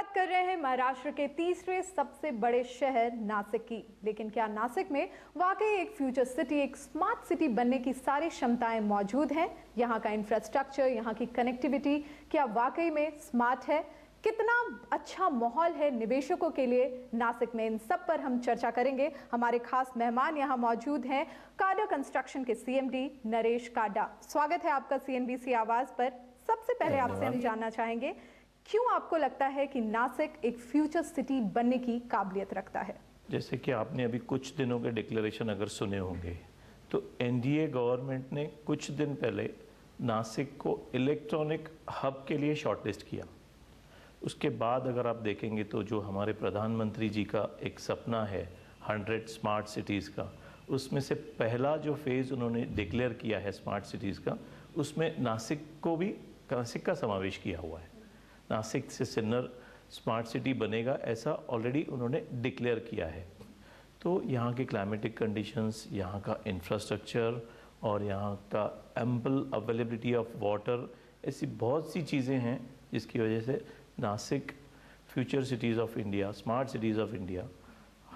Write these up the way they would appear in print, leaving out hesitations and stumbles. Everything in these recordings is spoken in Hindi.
बात कर रहे हैं महाराष्ट्र के तीसरे सबसे बड़े शहर नासिक की। लेकिन क्या नासिक में वाकई एक फ्यूचर सिटी, एक स्मार्ट सिटी बनने की सारी क्षमताएं मौजूद हैं? यहाँ का इंफ्रास्ट्रक्चर, यहाँ की कनेक्टिविटी क्या वाकई में स्मार्ट है? कितना अच्छा माहौल है निवेशकों के लिए नासिक में? इन सब पर हम चर्चा करेंगे। हमारे खास मेहमान यहाँ मौजूद हैं काडा कंस्ट्रक्शन के सीएमडी नरेश काडा। स्वागत है आपका सीएनबीसी आवाज पर। सबसे पहले आपसे हम जानना चाहेंगे, क्यों आपको लगता है कि नासिक एक फ्यूचर सिटी बनने की काबिलियत रखता है? जैसे कि आपने अभी कुछ दिनों के डिक्लेरेशन अगर सुने होंगे तो एनडीए गवर्नमेंट ने कुछ दिन पहले नासिक को इलेक्ट्रॉनिक हब के लिए शॉर्टलिस्ट किया। उसके बाद अगर आप देखेंगे तो जो हमारे प्रधानमंत्री जी का एक सपना है 100 स्मार्ट सिटीज़ का, उसमें से पहला जो फेज़ उन्होंने डिक्लेयर किया है स्मार्ट सिटीज़ का, उसमें नासिक का समावेश किया हुआ है। नासिक से सिन्नर स्मार्ट सिटी बनेगा ऐसा ऑलरेडी उन्होंने डिक्लेयर किया है। तो यहाँ के क्लाइमेटिक कंडीशंस, यहाँ का इंफ्रास्ट्रक्चर और यहाँ का एम्पल अवेलेबिलिटी ऑफ वाटर, ऐसी बहुत सी चीज़ें हैं जिसकी वजह से Nashik future cities of India, smart cities of India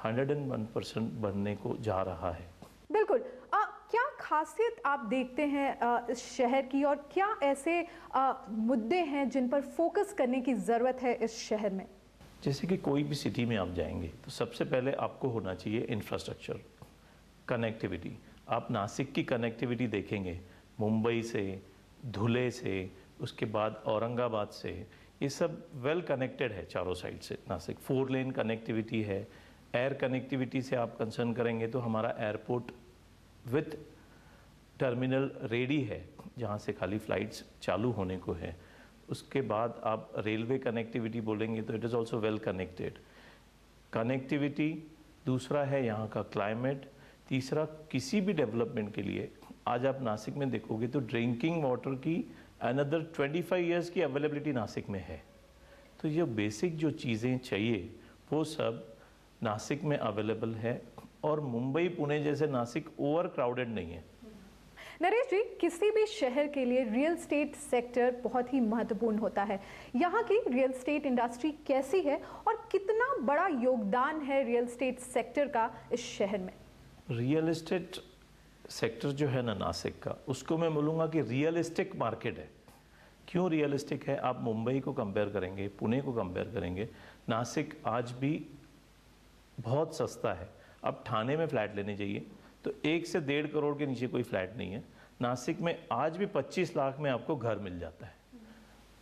101% बनने को जा रहा है। बिल्कुल। क्या खासियत आप देखते हैं इस शहर की, और क्या ऐसे मुद्दे हैं जिन पर फोकस करने की ज़रूरत है इस शहर में? जैसे कि कोई भी सिटी में आप जाएंगे तो सबसे पहले आपको होना चाहिए इंफ्रास्ट्रक्चर, कनेक्टिविटी। आप नासिक की कनेक्टिविटी देखेंगे मुंबई से, धुले से, उसके बाद औरंगाबाद से, ये सब वेल कनेक्टेड है चारों साइड से। नासिक 4 लेन कनेक्टिविटी है। एयर कनेक्टिविटी से आप कंसर्न करेंगे तो हमारा एयरपोर्ट विथ टर्मिनल रेडी है, जहाँ से खाली फ़्लाइट्स चालू होने को है। उसके बाद आप रेलवे कनेक्टिविटी बोलेंगे तो it is also well connected. Connectivity, दूसरा है यहाँ का क्लाइमेट, तीसरा किसी भी डेवलपमेंट के लिए आज आप नासिक में देखोगे तो ड्रिंकिंग वाटर की अनदर 25 ईयर्स की अवेलेबिलिटी नासिक में है। तो ये बेसिक जो चीज़ें चाहिए वो सब नासिक में अवेलेबल है, और मुंबई पुणे जैसे नासिक ओवर क्राउडेड नहीं है। नरेश जी, किसी भी शहर के लिए रियल एस्टेट सेक्टर बहुत ही महत्वपूर्ण होता है। यहाँ की रियल एस्टेट इंडस्ट्री कैसी है और कितना बड़ा योगदान है रियल एस्टेट सेक्टर का इस शहर में? रियल एस्टेट सेक्टर जो है ना नासिक का, उसको मैं बोलूँगा कि रियलिस्टिक मार्केट है। क्यों रियलिस्टिक है? आप मुंबई को कंपेयर करेंगे, पुणे को कंपेयर करेंगे, नासिक आज भी बहुत सस्ता है। अब ठाणे में फ्लैट लेने चाहिए तो 1 से 1.5 करोड़ के नीचे कोई फ्लैट नहीं है। नासिक में आज भी 25 लाख में आपको घर मिल जाता है।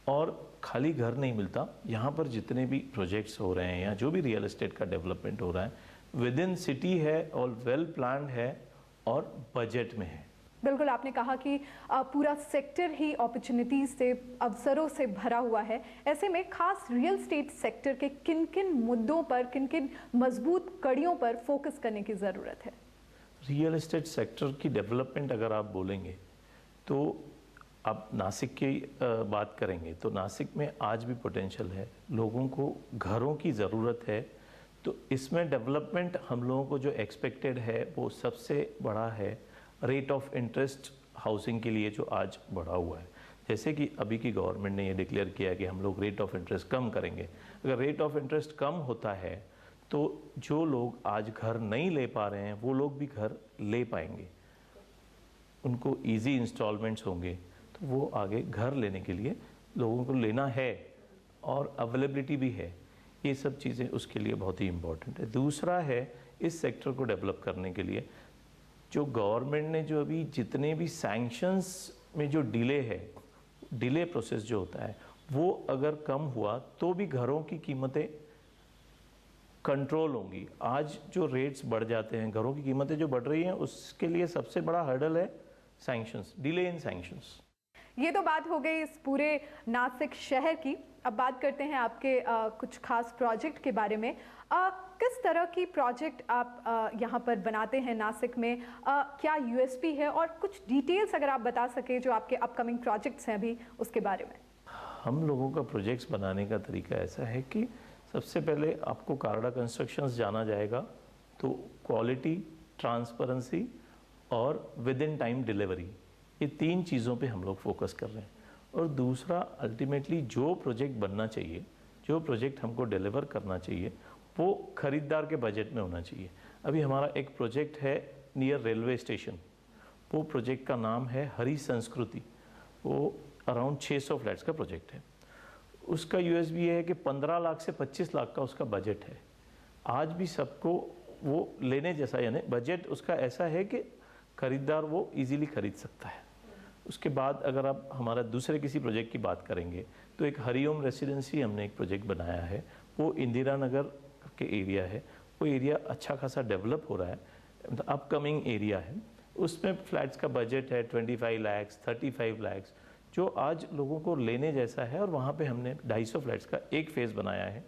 और खाली घर नहीं मिलता, यहाँ पर जितने भी प्रोजेक्ट्स हो रहे हैं या जो भी रियल एस्टेट का डेवलपमेंट हो रहा है विद इन सिटी है और वेल प्लान्ड है और बजट में है। बिल्कुल, आपने कहा कि पूरा सेक्टर ही अपॉर्चुनिटीज से, अवसरों से भरा हुआ है। ऐसे में खास रियल एस्टेट सेक्टर के किन किन मुद्दों पर, किन किन मजबूत कड़ियों पर फोकस करने की ज़रूरत है? रियल एस्टेट सेक्टर की डेवलपमेंट अगर आप बोलेंगे तो आप नासिक की बात करेंगे तो नासिक में आज भी पोटेंशियल है, लोगों को घरों की ज़रूरत है। तो इसमें डेवलपमेंट हम लोगों को जो एक्सपेक्टेड है वो सबसे बड़ा है रेट ऑफ इंटरेस्ट हाउसिंग के लिए, जो आज बढ़ा हुआ है। जैसे कि अभी की गवर्नमेंट ने ये डिक्लेयर किया कि हम लोग रेट ऑफ इंटरेस्ट कम करेंगे। अगर रेट ऑफ इंटरेस्ट कम होता है तो जो लोग आज घर नहीं ले पा रहे हैं वो लोग भी घर ले पाएंगे, उनको इजी इंस्टॉलमेंट्स होंगे, तो वो आगे घर लेने के लिए लोगों को लेना है और अवेलेबिलिटी भी है। ये सब चीज़ें उसके लिए बहुत ही इम्पोर्टेंट है। दूसरा है इस सेक्टर को डेवलप करने के लिए जो गवर्नमेंट ने जो अभी जितने भी सैंक्शंस में जो डिले है, डिले प्रोसेस जो होता है वो अगर कम हुआ तो भी घरों की कीमतें कंट्रोल होंगी। आज जो रेट्स बढ़ जाते हैं, घरों की कीमतें जो बढ़ रही हैं, उसके लिए सबसे बड़ा हर्डल है सैंक्शंस, डिले इन सैंक्शंस। ये तो बात हो गई इस पूरे नासिक शहर की। अब बात करते हैं आपके कुछ खास प्रोजेक्ट के बारे में। किस तरह की प्रोजेक्ट आप यहाँ पर बनाते हैं नासिक में? क्या यूएसपी है, और कुछ डिटेल्स अगर आप बता सके जो आपके अपकमिंग प्रोजेक्ट्स हैं अभी, उसके बारे में। हम लोगों का प्रोजेक्ट्स बनाने का तरीका ऐसा है कि सबसे पहले आपको काडा कंस्ट्रक्शंस जाना जाएगा तो क्वालिटी, ट्रांसपेरेंसी और विद इन टाइम डिलीवरी, ये 3 चीज़ों पे हम लोग फोकस कर रहे हैं। और दूसरा अल्टीमेटली जो प्रोजेक्ट बनना चाहिए, जो प्रोजेक्ट हमको डिलीवर करना चाहिए वो खरीदार के बजट में होना चाहिए। अभी हमारा एक प्रोजेक्ट है नियर रेलवे स्टेशन, वो प्रोजेक्ट का नाम है हरी संस्कृति, वो अराउंड 600 फ्लैट्स का प्रोजेक्ट है। उसका यूएसबी ये है कि 15 लाख से 25 लाख का उसका बजट है। आज भी सबको वो लेने जैसा, यानी बजट उसका ऐसा है कि खरीदार वो इजीली खरीद सकता है। उसके बाद अगर आप हमारा दूसरे किसी प्रोजेक्ट की बात करेंगे तो एक हरिओम रेसिडेंसी हमने एक प्रोजेक्ट बनाया है, वो इंदिरा नगर के एरिया है। वो एरिया अच्छा खासा डेवलप हो रहा है, मतलब अपकमिंग एरिया है। उसमें फ्लैट्स का बजट है 25 लाख 35 लाख, जो आज लोगों को लेने जैसा है। और वहाँ पे हमने 250 फ्लैट्स का एक फ़ेज़ बनाया है,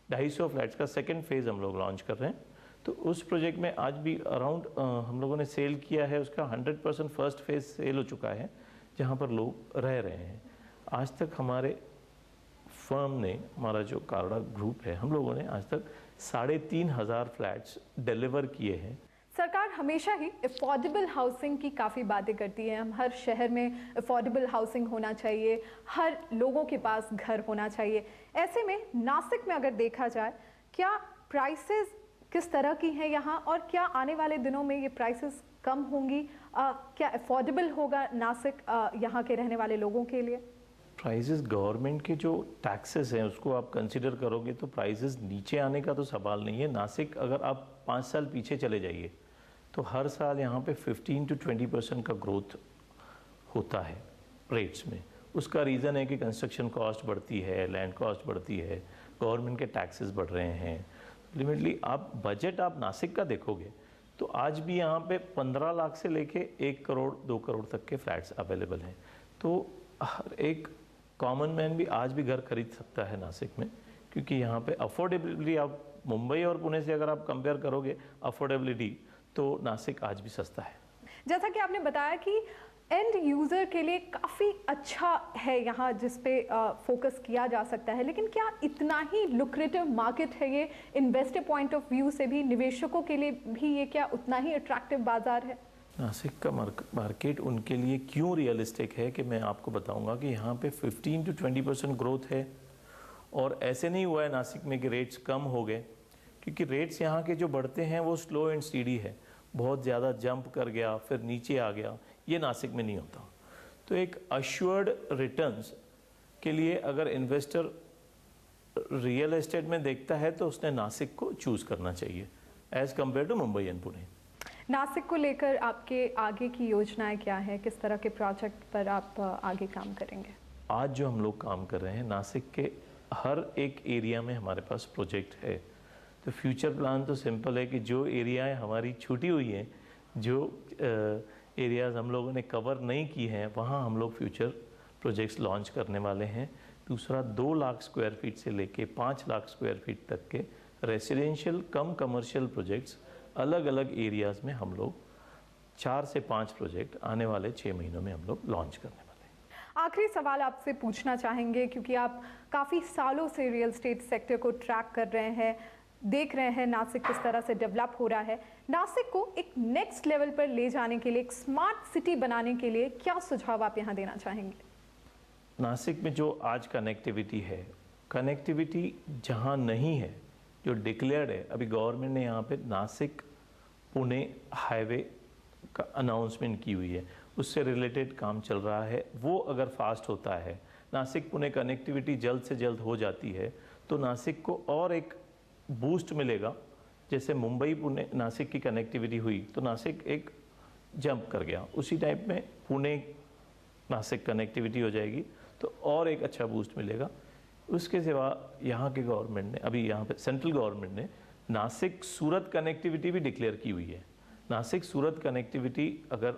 250 फ्लैट्स का सेकंड फेज़ हम लोग लॉन्च कर रहे हैं। तो उस प्रोजेक्ट में आज भी अराउंड हम लोगों ने सेल किया है, उसका 100% फर्स्ट फेज़ सेल हो चुका है, जहाँ पर लोग रह रहे हैं। आज तक हमारे फर्म ने, हमारा जो कारडा ग्रुप है, हम लोगों ने आज तक 3,500 फ्लैट्स डिलीवर किए हैं। सरकार हमेशा ही अफोर्डेबल हाउसिंग की काफ़ी बातें करती है। हम हर शहर में अफोर्डेबल हाउसिंग होना चाहिए, हर लोगों के पास घर होना चाहिए। ऐसे में नासिक में अगर देखा जाए, क्या प्राइसेस किस तरह की हैं यहाँ, और क्या आने वाले दिनों में ये प्राइसेस कम होंगी? क्या अफोर्डेबल होगा नासिक यहाँ के रहने वाले लोगों के लिए? प्राइसेस, गवर्नमेंट के जो टैक्सेस हैं उसको आप कंसिडर करोगे तो प्राइसेस नीचे आने का तो सवाल नहीं है। नासिक अगर आप 5 साल पीछे चले जाइए तो हर साल यहाँ पे 15 to 20% का ग्रोथ होता है रेट्स में। उसका रीज़न है कि कंस्ट्रक्शन कॉस्ट बढ़ती है, लैंड कॉस्ट बढ़ती है, गवर्नमेंट के टैक्सेस बढ़ रहे हैं। लिमिटली आप बजट आप नासिक का देखोगे तो आज भी यहाँ पे 15 लाख से लेके 1 करोड़ 2 करोड़ तक के फ्लैट्स अवेलेबल हैं। तो हर एक कॉमन मैन भी आज भी घर खरीद सकता है नासिक में, क्योंकि यहाँ पे अफोर्डेबिलिटी, आप मुंबई और पुणे से अगर आप कंपेयर करोगे अफोर्डेबिलिटी, तो नासिक आज भी सस्ता है। जैसा कि आपने बताया कि एंड यूज़र के लिए काफ़ी अच्छा है यहाँ, जिस पे फोकस किया जा सकता है, लेकिन क्या इतना ही लुक्रेटिव मार्केट है ये? इन्वेस्टर पॉइंट ऑफ व्यू से भी, निवेशकों के लिए भी ये क्या उतना ही अट्रैक्टिव बाजार है? नासिक का मार्केट उनके लिए क्यों रियलिस्टिक है कि मैं आपको बताऊंगा कि यहाँ पे 15 to 20% ग्रोथ है। और ऐसे नहीं हुआ है नासिक में कि रेट्स कम हो गए, क्योंकि रेट्स यहाँ के जो बढ़ते हैं वो स्लो एंड स्टीडी है। बहुत ज़्यादा जंप कर गया फिर नीचे आ गया, ये नासिक में नहीं होता। तो एक अश्योर्ड रिटर्न्स के लिए अगर इन्वेस्टर रियल एस्टेट में देखता है तो उसने नासिक को चूज़ करना चाहिए as compare to Mumbai and Pune. Nashik को लेकर आपके आगे की योजनाएं क्या है? किस तरह के प्रोजेक्ट पर आप आगे काम करेंगे? आज जो हम लोग काम कर रहे हैं, नासिक के हर एक एरिया में हमारे पास प्रोजेक्ट है। तो फ्यूचर प्लान तो सिंपल है कि जो एरियाएं हमारी छूटी हुई हैं, जो एरियाज़ हम लोगों ने कवर नहीं की हैं, वहाँ हम लोग फ्यूचर प्रोजेक्ट्स लॉन्च करने वाले हैं। दूसरा, 2 लाख स्क्वायर फीट से लेके 5 लाख स्क्वायर फीट तक के रेसिडेंशियल कम कमर्शियल प्रोजेक्ट्स अलग अलग एरियाज़ में हम लोग 4 से 5 प्रोजेक्ट आने वाले 6 महीनों में हम लोग लॉन्च करने वाले हैं। आखिरी सवाल आपसे पूछना चाहेंगे, क्योंकि आप काफ़ी सालों से रियल एस्टेट सेक्टर को ट्रैक कर रहे हैं, देख रहे हैं नासिक किस तरह से डेवलप हो रहा है। नासिक को एक नेक्स्ट लेवल पर ले जाने के लिए, एक स्मार्ट सिटी बनाने के लिए क्या सुझाव आप यहाँ देना चाहेंगे? नासिक में जो आज कनेक्टिविटी है, कनेक्टिविटी जहाँ नहीं है, जो डिक्लेयर्ड है, अभी गवर्नमेंट ने यहाँ पे नासिक पुणे हाईवे का अनाउंसमेंट की हुई है, उससे रिलेटेड काम चल रहा है। वो अगर फास्ट होता है, नासिक पुणे कनेक्टिविटी जल्द से जल्द हो जाती है, तो नासिक को और एक बूस्ट मिलेगा। जैसे मुंबई पुणे नासिक की कनेक्टिविटी हुई तो नासिक एक जंप कर गया, उसी टाइप में पुणे नासिक कनेक्टिविटी हो जाएगी तो और एक अच्छा बूस्ट मिलेगा। उसके सिवा यहाँ के गवर्नमेंट ने, अभी यहाँ पे सेंट्रल गवर्नमेंट ने नासिक सूरत कनेक्टिविटी भी डिक्लेयर की हुई है। नासिक सूरत कनेक्टिविटी अगर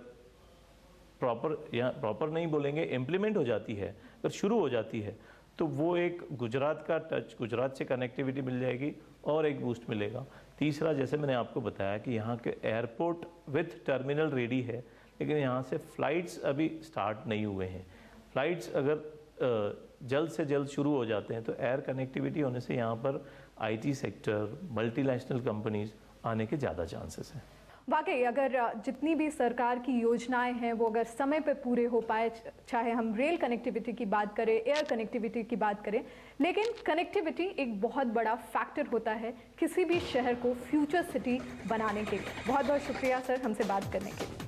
प्रॉपर नहीं बोलेंगे, इम्प्लीमेंट हो जाती है, अगर शुरू हो जाती है, तो वो एक गुजरात का टच, गुजरात से कनेक्टिविटी मिल जाएगी और एक बूस्ट मिलेगा। तीसरा, जैसे मैंने आपको बताया कि यहाँ के एयरपोर्ट विथ टर्मिनल रेडी है, लेकिन यहाँ से फ़्लाइट्स अभी स्टार्ट नहीं हुए हैं। फ़्लाइट्स अगर जल्द से जल्द शुरू हो जाते हैं तो एयर कनेक्टिविटी होने से यहाँ पर आईटी सेक्टर, मल्टीनेशनल कंपनीज आने के ज़्यादा चांसेस हैं। वाकई अगर जितनी भी सरकार की योजनाएं हैं वो अगर समय पे पूरे हो पाए, चाहे हम रेल कनेक्टिविटी की बात करें, एयर कनेक्टिविटी की बात करें, लेकिन कनेक्टिविटी एक बहुत बड़ा फैक्टर होता है किसी भी शहर को फ्यूचर सिटी बनाने के लिए। बहुत बहुत शुक्रिया सर हमसे बात करने के लिए।